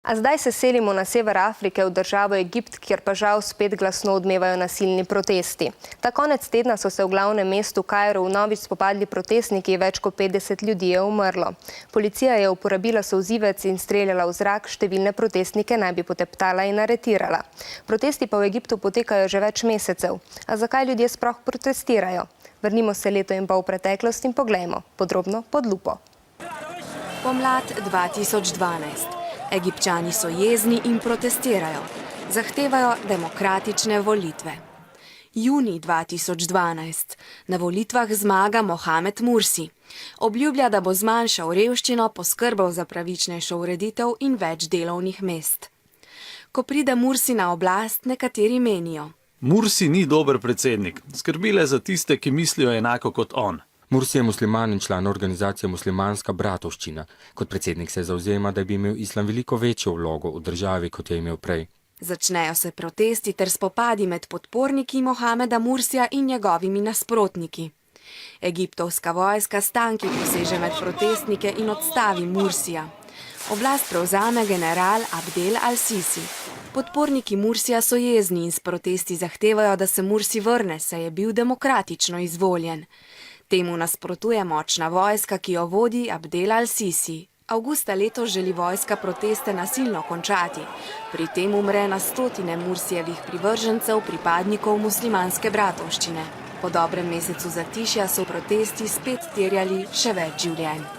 A zdaj se selimo na sever Afrike v državo Egipt, kjer pa žal spet glasno odmevajo nasilni protesti. Ta konec tedna so se v glavnem mestu Kairu vnovič spopadli protestniki, več kot 50 ljudi je umrlo. Policija je uporabila solzivec in streljala v zrak, številne protestnike naj bi poteptala in aretirala. Protesti pa v Egiptu potekajo že več mesecev. A zakaj ljudje sploh protestirajo? Vrnimo se leto in pol v preteklost in poglejmo podrobno pod lupo. Pomlad 2012. Egipčani so jezni in protestirajo. Zahtevajo demokratične volitve. Junij 2012. Na volitvah zmaga Mohamed Mursi. Obljublja, da bo zmanjšal revščino, poskrbel za pravičnejšo ureditev in več delovnih mest. Ko pride Mursi na oblast, nekateri menijo: Mursi ni dober predsednik. Skrbi le za tiste, ki mislijo enako kot on. Mursi je musliman in član organizacije Muslimanska bratovščina. Kot predsednik se zavzema, da bi imel islam veliko večjo vlogo v državi, kot je imel prej. Začnejo se protesti ter spopadi med podporniki Mohameda Mursija in njegovimi nasprotniki. Egiptovska vojska s tanki poseže med protestnike in odstavi Mursija. Oblast prevzame general Abdel al-Sisi. Podporniki Mursija so jezni in s protesti zahtevajo, da se Mursi vrne, saj je bil demokratično izvoljen. Temu nasprotuje močna vojska, ki jo vodi Abdel al-Sisi. Avgusta letos želi vojska proteste nasilno končati. Pri tem umre na stotine Mursijevih privržencev, pripadnikov muslimanske bratovščine. Po dobrem mesecu zatišja so protesti spet terjali še več življenj.